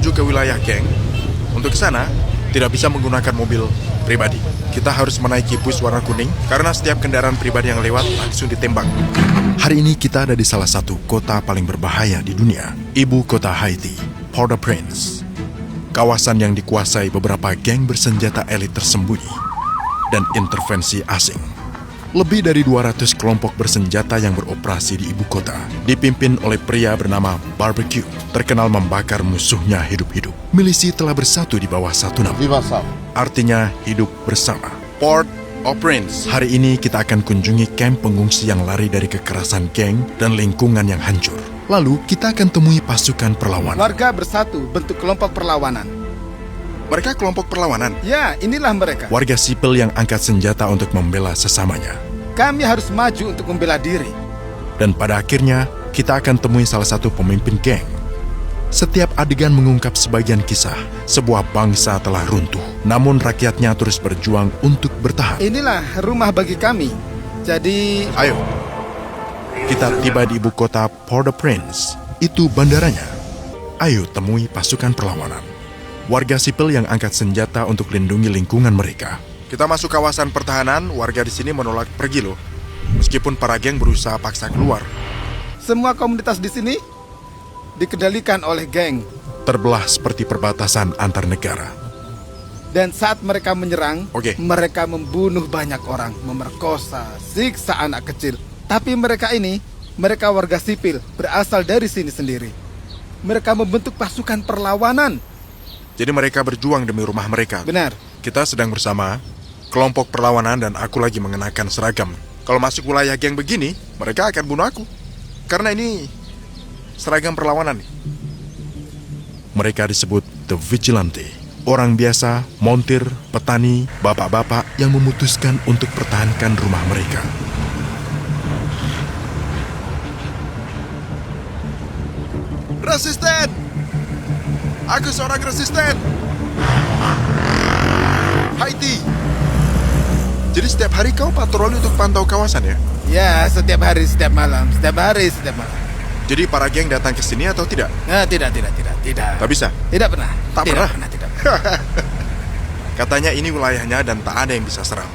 menuju ke wilayah geng. Untuk ke sana, tidak bisa menggunakan mobil pribadi. Kita harus menaiki bus warna kuning karena setiap kendaraan pribadi yang lewat langsung ditembak. Hari ini kita ada di salah satu kota paling berbahaya di dunia, ibu kota Haiti, Port-au-Prince. Kawasan yang dikuasai beberapa geng bersenjata elit tersembunyi dan intervensi asing. Lebih dari 200 kelompok bersenjata yang beroperasi di ibu kota, dipimpin oleh pria bernama Barbecue, terkenal membakar musuhnya hidup-hidup. Milisi telah bersatu di bawah satu nama. Artinya hidup bersama. Port-au-Prince. Hari ini kita akan kunjungi kamp pengungsi yang lari dari kekerasan geng dan lingkungan yang hancur. Lalu kita akan temui pasukan perlawanan. Warga bersatu bentuk kelompok perlawanan. Mereka kelompok perlawanan? Ya, inilah mereka. Warga sipil yang angkat senjata untuk membela sesamanya. Kami harus maju untuk membela diri. Dan pada akhirnya, kita akan temui salah satu pemimpin geng. Setiap adegan mengungkap sebagian kisah, sebuah bangsa telah runtuh. Namun rakyatnya terus berjuang untuk bertahan. Inilah rumah bagi kami. Jadi... Ayo, kita tiba di ibu kota Port-au-Prince. Itu bandaranya. Ayo temui pasukan perlawanan. Warga sipil yang angkat senjata untuk lindungi lingkungan mereka. Kita masuk kawasan pertahanan, warga di sini menolak pergi loh. Meskipun para geng berusaha paksa keluar. Semua komunitas di sini dikendalikan oleh geng. Terbelah seperti perbatasan antar negara. Dan saat mereka menyerang, mereka membunuh banyak orang, memerkosa, siksa anak kecil. Tapi mereka warga sipil, berasal dari sini sendiri. Mereka membentuk pasukan perlawanan. Jadi mereka berjuang demi rumah mereka. Benar. Kita sedang bersama kelompok perlawanan dan aku lagi mengenakan seragam. Kalau masuk wilayah geng begini, mereka akan bunuh aku. Karena ini seragam perlawanan. Mereka disebut The Vigilante. Orang biasa, montir, petani, bapak-bapak yang memutuskan untuk pertahankan rumah mereka. Resisten! Aku seorang resisten! Haiti! Jadi setiap hari kau patroli untuk pantau kawasan ya? Ya, setiap hari, setiap malam. Setiap hari, setiap malam. Jadi para geng datang ke sini atau tidak? Nah, tidak. Tak bisa? Tidak pernah. Tidak pernah. Katanya ini wilayahnya dan tak ada yang bisa serang.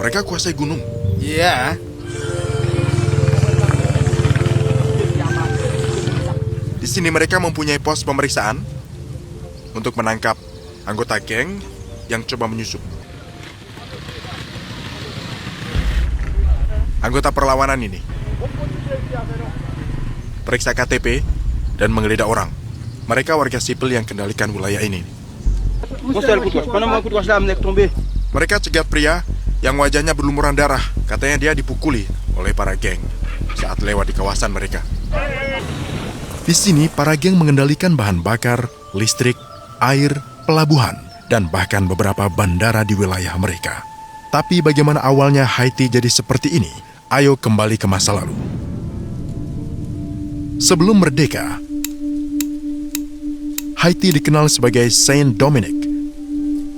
Mereka kuasai gunung. Iya. Di sini mereka mempunyai pos pemeriksaan untuk menangkap anggota geng yang coba menyusup. Anggota perlawanan ini periksa KTP dan menggeledah orang. Mereka warga sipil yang kendalikan wilayah ini. Mereka cegat pria yang wajahnya berlumuran darah. Katanya dia dipukuli oleh para geng saat lewat di kawasan mereka. Di sini, para geng mengendalikan bahan bakar, listrik, air, pelabuhan, dan bahkan beberapa bandara di wilayah mereka. Tapi bagaimana awalnya Haiti jadi seperti ini? Ayo kembali ke masa lalu. Sebelum merdeka, Haiti dikenal sebagai Saint Dominique,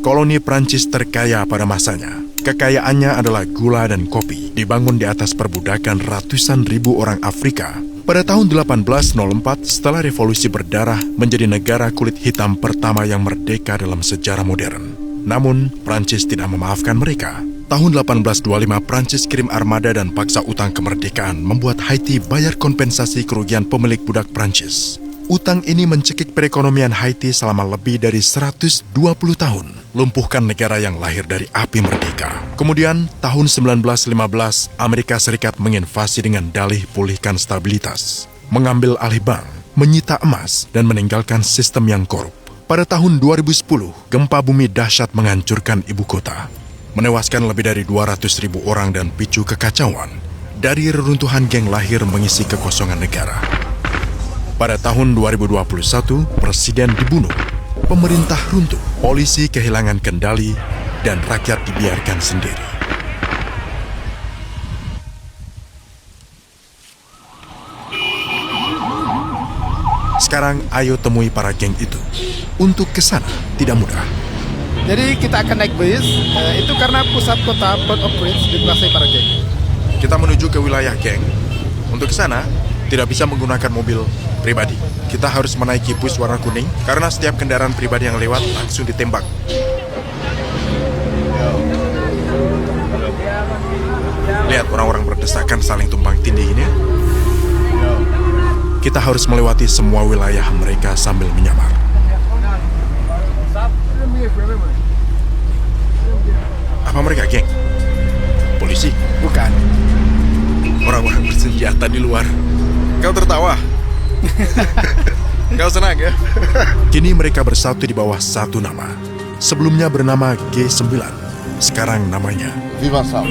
koloni Prancis terkaya pada masanya. Kekayaannya adalah gula dan kopi, dibangun di atas perbudakan ratusan ribu orang Afrika. Pada tahun 1804, setelah revolusi berdarah, menjadi negara kulit hitam pertama yang merdeka dalam sejarah modern. Namun, Prancis tidak memaafkan mereka. Tahun 1825, Prancis kirim armada dan paksa utang kemerdekaan, membuat Haiti bayar kompensasi kerugian pemilik budak Prancis. Utang ini mencekik perekonomian Haiti selama lebih dari 120 tahun, lumpuhkan negara yang lahir dari api merdeka. Kemudian, tahun 1915, Amerika Serikat menginvasi dengan dalih pulihkan stabilitas, mengambil alih bank, menyita emas, dan meninggalkan sistem yang korup. Pada tahun 2010, gempa bumi dahsyat menghancurkan ibu kota, menewaskan lebih dari 200.000 orang dan picu kekacauan. Dari reruntuhan geng lahir mengisi kekosongan negara. Pada tahun 2021, presiden dibunuh, pemerintah runtuh, polisi kehilangan kendali, dan rakyat dibiarkan sendiri. Sekarang ayo temui para geng itu. Untuk ke sana tidak mudah. Jadi kita akan naik bus, itu karena pusat kota Port-au-Prince dikuasai para geng. Kita menuju ke wilayah geng. Untuk ke sana Tidak bisa menggunakan mobil pribadi. Kita harus menaiki bus warna kuning karena setiap kendaraan pribadi yang lewat langsung ditembak. Lihat orang-orang berdesakan saling tumpang tindih ini. Kita harus melewati semua wilayah mereka sambil menyamar. Apa mereka geng? Polisi? Bukan. Orang-orang bersenjata di luar. Kau tertawa? Kau senang ya? Kini mereka bersatu di bawah satu nama. Sebelumnya bernama G9. Sekarang namanya Viva Sam.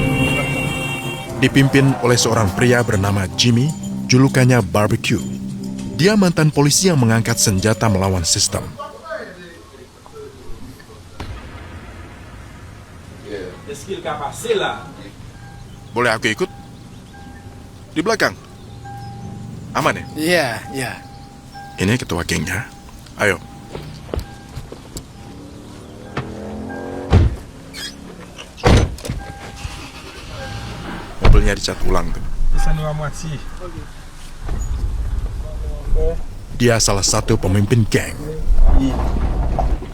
dipimpin oleh seorang pria bernama Jimmy, julukannya Barbecue. Dia mantan polisi yang mengangkat senjata melawan sistem. Boleh aku ikut? Di belakang. Aman ya? Iya, iya. Ini ketua gengnya. Ayo. Mobilnya dicat ulang tuh. Dia salah satu pemimpin geng.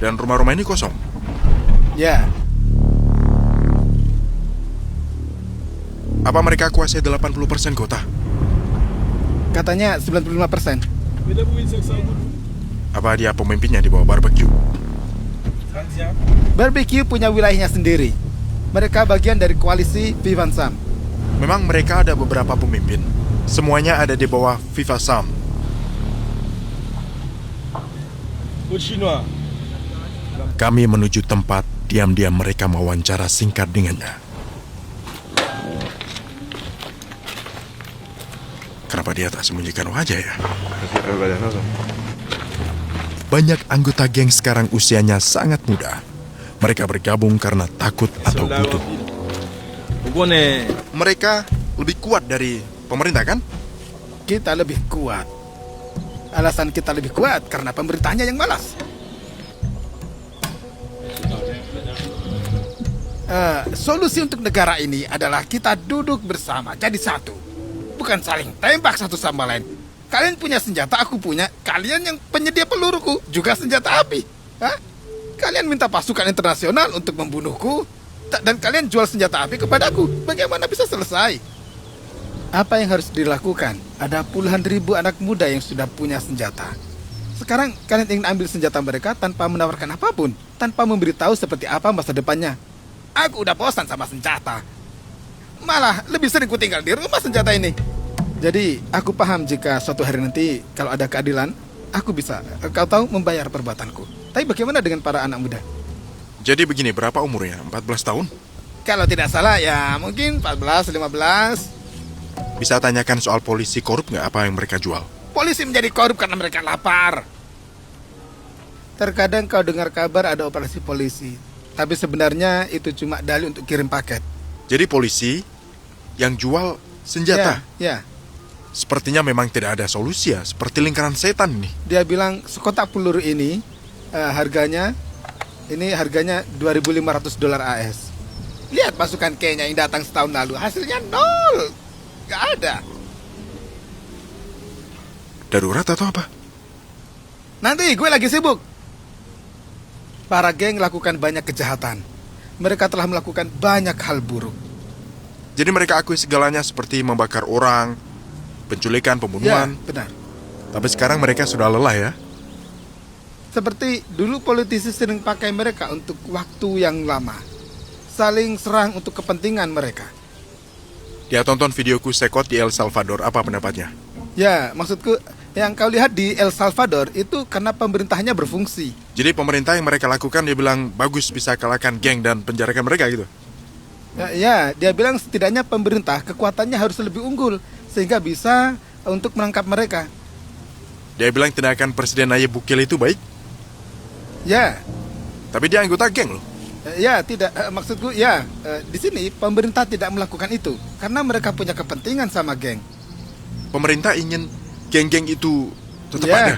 Dan rumah-rumah ini kosong. Ya, Apa mereka kuasai 80% kota? katanya 95%. Apa dia pemimpinnya di bawah Barbecue? Barbecue punya wilayahnya sendiri. Mereka bagian dari koalisi Vivan Sam. Memang mereka ada beberapa pemimpin. Semuanya ada di bawah Viva Sam. Kami menuju tempat diam-diam mereka mewawancara singkat dengannya. Kenapa dia tak sembunyikan wajah ya? Banyak anggota geng sekarang usianya sangat muda. Mereka bergabung karena takut atau butuh. Mereka lebih kuat dari pemerintah kan? Kita lebih kuat. Alasan kita lebih kuat karena pemerintahnya yang malas. Solusi untuk negara ini adalah kita duduk bersama jadi satu. Bukan saling tembak satu sama lain. Kalian punya senjata, aku punya. Kalian yang penyedia peluruku juga senjata api. Hah? Kalian minta pasukan internasional untuk membunuhku, dan kalian jual senjata api kepadaku. Bagaimana bisa selesai? Apa yang harus dilakukan? Ada puluhan ribu anak muda yang sudah punya senjata. Sekarang kalian ingin ambil senjata mereka tanpa menawarkan apapun, tanpa memberitahu seperti apa masa depannya. Aku udah bosan sama senjata. Malah lebih sering ku tinggal di rumah senjata ini. Jadi aku paham jika suatu hari nanti kalau ada keadilan, aku bisa, kau tahu, membayar perbuatanku. Tapi bagaimana dengan para anak muda? Jadi begini, berapa umurnya? 14 tahun? Kalau tidak salah ya mungkin 14, 15. Bisa tanyakan soal polisi korup nggak apa yang mereka jual? Polisi menjadi korup karena mereka lapar. Terkadang kau dengar kabar ada operasi polisi, tapi sebenarnya itu cuma dalih untuk kirim paket. Jadi polisi yang jual senjata? Ya. Sepertinya memang tidak ada solusi ya, seperti lingkaran setan nih. Dia bilang sekotak peluru ini harganya $2.500 AS. Lihat pasukan Kenya yang datang setahun lalu, hasilnya nol. Gak ada. Darurat atau apa? Nanti gue lagi sibuk. Para geng lakukan banyak kejahatan. Mereka telah melakukan banyak hal buruk. Jadi mereka akui segalanya seperti membakar orang, penculikan, pembunuhan. Ya, benar. Tapi sekarang mereka sudah lelah ya. Seperti dulu politisi sering pakai mereka untuk waktu yang lama. Saling serang untuk kepentingan mereka. Dia tonton videoku Sekot di El Salvador, apa pendapatnya? Ya, maksudku yang kau lihat di El Salvador itu karena pemerintahnya berfungsi. Jadi pemerintah yang mereka lakukan, dia bilang bagus bisa kalahkan geng dan penjarakan mereka gitu. Ya, dia bilang setidaknya pemerintah kekuatannya harus lebih unggul sehingga bisa untuk menangkap mereka. Dia bilang tindakan Presiden Nayib Bukele itu baik. Ya. Tapi dia anggota geng loh. Ya, tidak. Maksudku, ya, di sini pemerintah tidak melakukan itu karena mereka punya kepentingan sama geng. Pemerintah ingin geng-geng itu tetap Ya. ada.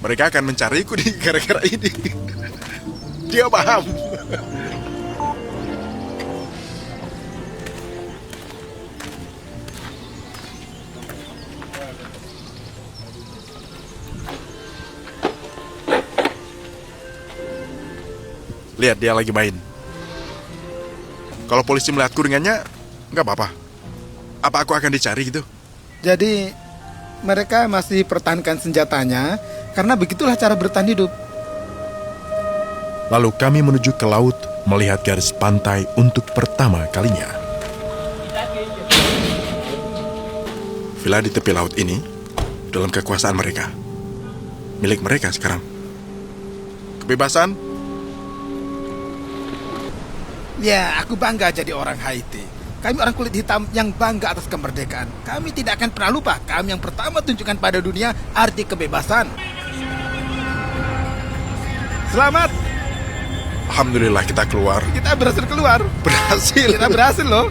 Mereka akan mencariku di gara-gara ini. Dia paham. Lihat dia lagi main. Kalau polisi melihatku dengannya, nggak apa-apa. Apa aku akan dicari gitu? Jadi mereka masih pertahankan senjatanya karena begitulah cara bertahan hidup. Lalu kami menuju ke laut melihat garis pantai untuk pertama kalinya. Villa di tepi laut ini dalam kekuasaan mereka. Milik mereka sekarang. Kebebasan? Ya, aku bangga jadi orang Haiti. Kami orang kulit hitam yang bangga atas kemerdekaan. Kami tidak akan pernah lupa. Kami yang pertama tunjukkan pada dunia arti kebebasan. Selamat. Alhamdulillah kita keluar. Kita berhasil keluar. Berhasil. Kita berhasil loh.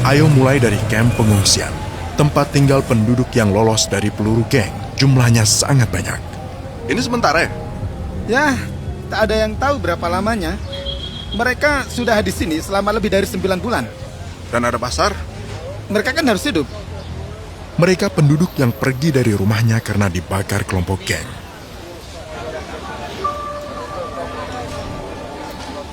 Ayo mulai dari kamp pengungsian. Tempat tinggal penduduk yang lolos dari peluru geng. Jumlahnya sangat banyak. Ini sementara ya? Ya, tak ada yang tahu berapa lamanya. Mereka sudah di sini selama lebih dari 9 bulan. Dan ada pasar? Mereka kan harus hidup. Mereka penduduk yang pergi dari rumahnya karena dibakar kelompok geng.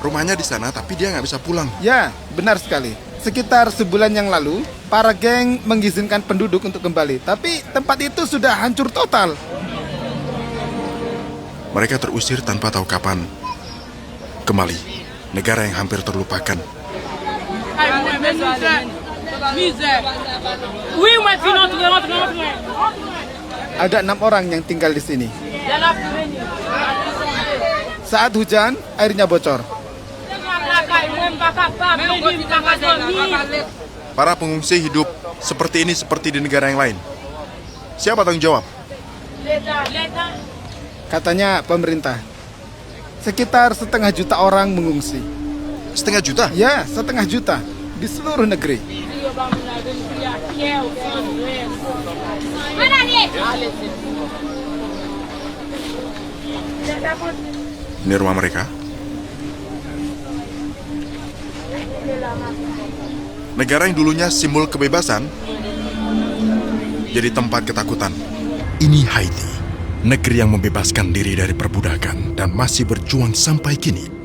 Rumahnya di sana tapi dia nggak bisa pulang. Ya, benar sekali. Sekitar sebulan yang lalu, para geng mengizinkan penduduk untuk kembali. Tapi tempat itu sudah hancur total. Mereka terusir tanpa tahu kapan kembali. Negara yang hampir terlupakan. Ada 6 orang yang tinggal di sini. Saat hujan, airnya bocor. Para pengungsi hidup seperti ini seperti di negara yang lain. Siapa tanggung jawab? Katanya pemerintah. Sekitar 1,5 juta orang mengungsi. 1,5 juta? Ya, 1,5 juta di seluruh negeri. Ini rumah mereka. Negara yang dulunya simbol kebebasan jadi tempat ketakutan. Ini Haiti, negeri yang membebaskan diri dari perbudakan dan masih berjuang sampai kini.